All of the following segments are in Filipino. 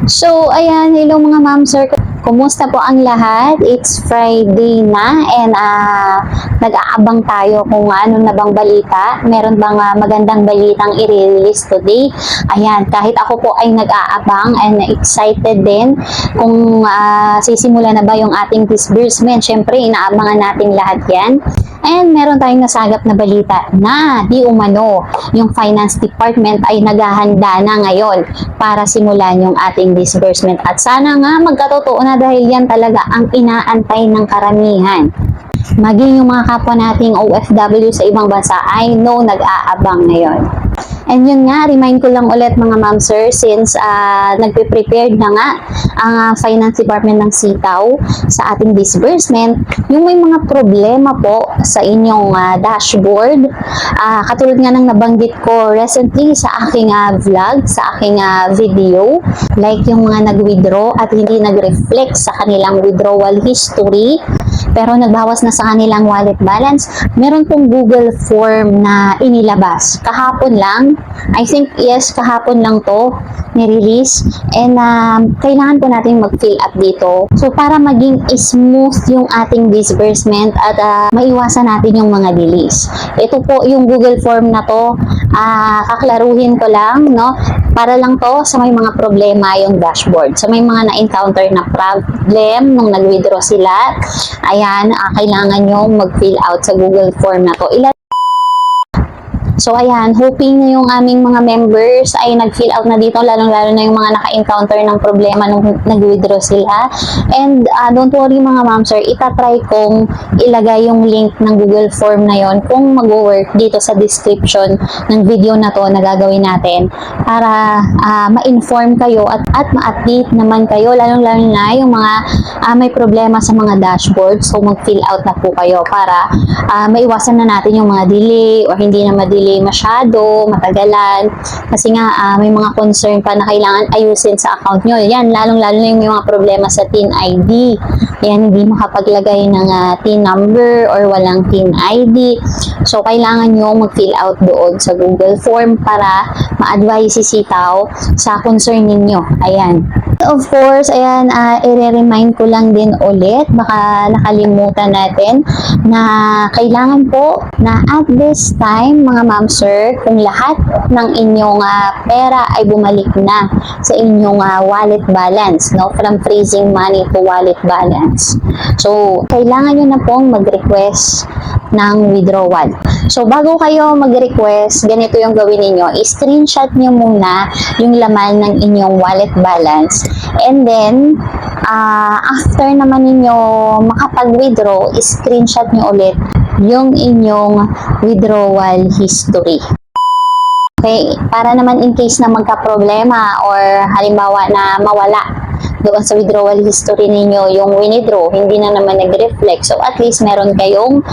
So, ayan, hello mga ma'am, sir. Kumusta po ang lahat? It's Friday na and nag-aabang tayo kung ano na bang balita. Meron bang magandang balitang i-release today? Ayan, kahit ako po ay nag-aabang and excited din kung sisimula na ba yung ating disbursement. Siyempre, inaabangan natin lahat yan. And meron tayong nasagap na balita na di umano yung finance department ay naghahanda na ngayon para simulan yung ating disbursement. At sana nga magkatotoo na dahil yan talaga ang inaantay ng karamihan. Maging yung mga kapwa nating OFW sa ibang bansa, I know nag-aabang ngayon. And yun nga, remind ko lang ulit mga ma'am sir, since nagpe-prepared na nga ang finance department ng Sitaw sa ating disbursement, yung may mga problema po sa inyong dashboard, katulad nga ng nabanggit ko recently sa aking vlog, sa aking video, like yung mga nag-withdraw at hindi nag-reflect sa kanilang withdrawal history, pero nagbawas na sa kanilang wallet balance, meron pong Google form na inilabas. Kahapon lang, I think, yes, kahapon lang to ni-release and kailangan po natin mag-fill up dito. So, para maging smooth yung ating disbursement at maiwasan natin yung mga delays. Ito po yung Google form na to, kaklaruhin ko lang, no? Para lang to sa may mga problema yung dashboard. Sa may mga na-encounter na problem nung nag-withdraw sila, ayan, kailangan nyo mag-fill out sa Google form na to. So, ayan, hoping na yung aming mga members ay nag-fill out na dito, lalong-lalo na yung mga naka-encounter ng problema nung nag-withdraw sila. And don't worry mga ma'am sir, itatry kong ilagay yung link ng Google form na yon kung mag-work dito sa description ng video na to na gagawin natin para ma-inform kayo at ma-update naman kayo, lalong-lalo na yung mga may problema sa mga dashboard. So, mag-fill out na po kayo para maiwasan na natin yung mga delay or hindi na ma-delay masyado, matagalan. Kasi nga, may mga concern pa na kailangan ayusin sa account nyo. Yan, lalong-lalo na yung may mga problema sa TIN ID. Yan, hindi makapaglagay ng TIN number or walang TIN ID. So, kailangan nyo mag-fill out doon sa Google form para ma-advise si Sitaw sa concern ninyo. Ayan. Of course, ayan, i-remind ko lang din ulit, baka nakalimutan natin, na kailangan po na at this time, mga ma'am sir, kung lahat ng inyong pera ay bumalik na sa inyong wallet balance, no? From freezing money to wallet balance. So, kailangan nyo na pong mag-request ng withdrawal. So, bago kayo mag-request, ganito yung gawin ninyo. I-screenshot nyo muna yung laman ng inyong wallet balance. And then, after naman ninyo makapag-withdraw, i-screenshot nyo ulit yung inyong withdrawal history. Okay, para naman in case na magka-problema or halimbawa na mawala doon sa withdrawal history ninyo yung withdraw, hindi na naman nag-reflect. So, at least meron kayong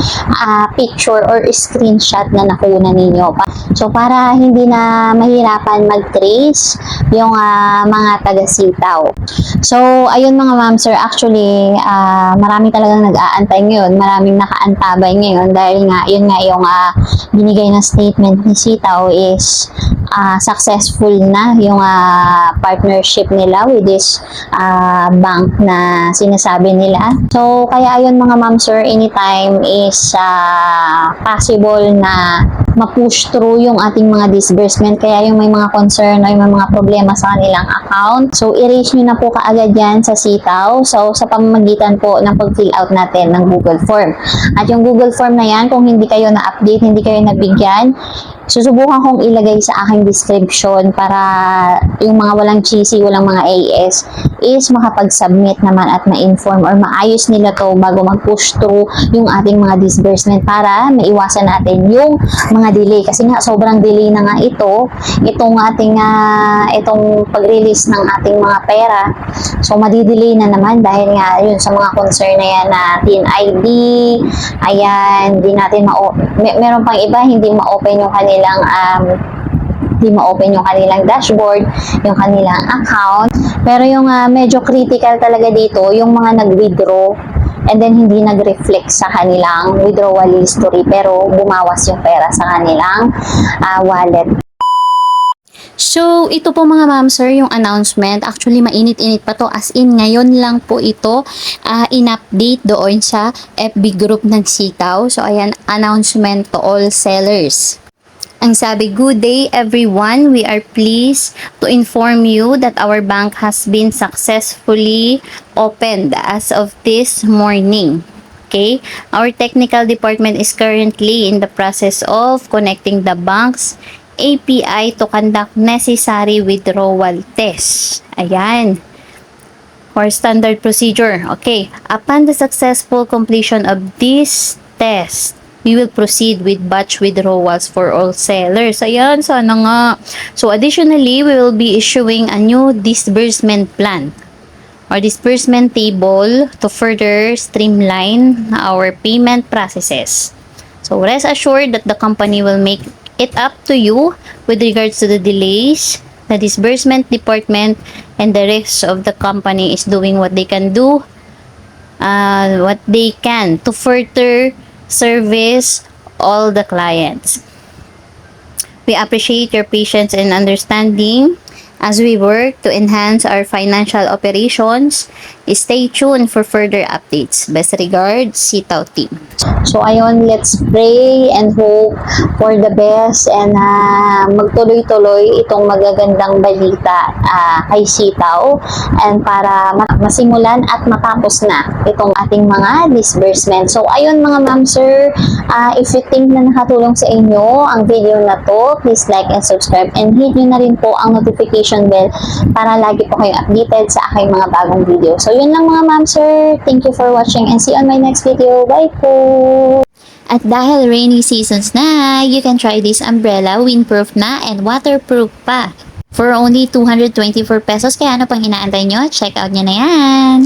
picture or screenshot na nakuha ninyo. So, para hindi na mahirapan mag-trace yung mga taga-Sitaw. So, ayun mga ma'am sir, actually, marami talagang nag-aantay ngayon. Maraming nakaantabay ngayon dahil nga, yun nga yung binigay na statement ni Sitaw is successful na yung partnership nila with this bank na sinasabi nila. So, kaya ayun mga ma'am sir, anytime is possible na ma-push through yung ating mga disbursement. Kaya yung may mga concern o yung may mga problema sa kanilang account, so erase nyo na po kaagad yan sa Sitaw. So, sa pamamagitan po ng pag-fill out natin ng Google form. At yung Google form na yan, kung hindi kayo na-update, hindi kayo nabigyan, susubukan kong ilagay sa aking description para yung mga walang cheesy, walang mga AS is makapag-submit naman at ma-inform or maayos nila to bago mag-push through yung ating mga disbursement para maiwasan natin yung mga delay. Kasi nga sobrang delay na nga itong ating itong pag-release ng ating mga pera. So madidelay na naman dahil nga yun sa mga concern na yan na TIN ID, ayan, hindi natin meron pang iba hindi ma-open yung kanilang hindi ma-open yung kanilang dashboard, yung kanilang account. Pero yung medyo critical talaga dito, yung mga nag-withdraw and then hindi nag-reflect sa kanilang withdrawal history pero bumawas yung pera sa kanilang wallet. So, ito po mga ma'am sir, yung announcement. Actually, mainit-init pa to. As in, ngayon lang po ito in-update doon sa FB group ng Sitaw. So, ayan, announcement to all sellers. Ang sabi, good day everyone. We are pleased to inform you that our bank has been successfully opened as of this morning. Okay? Our technical department is currently in the process of connecting the bank's API to conduct necessary withdrawal tests. Ayan. For standard procedure. Okay. Upon the successful completion of this test, we will proceed with batch withdrawals for all sellers. Ayan, sana nga. So, additionally, we will be issuing a new disbursement plan or disbursement table to further streamline our payment processes. So, rest assured that the company will make it up to you with regards to the delays. The disbursement department and the rest of the company is doing what they can do, what they can to further service all the clients. We appreciate your patience and understanding as we work to enhance our financial operations. Stay tuned for further updates. Best regards, Sitaw Team. So ayun, let's pray and hope for the best and magtuloy-tuloy itong magagandang balita kay Sitaw and para masimulan at matapos na itong ating mga disbursement. So ayun mga ma'am sir, if you think na nakatulong sa inyo ang video na to, please like and subscribe and hit nyo na rin po ang notification bell para lagi po kayong updated sa aking mga bagong video. So yun lang mga ma'am sir, thank you for watching and see you on my next video. Bye po! At dahil rainy seasons na, you can try this umbrella, windproof na and waterproof pa. For only 224 pesos, kaya ano pang inaantay nyo? Check out nyo na yan!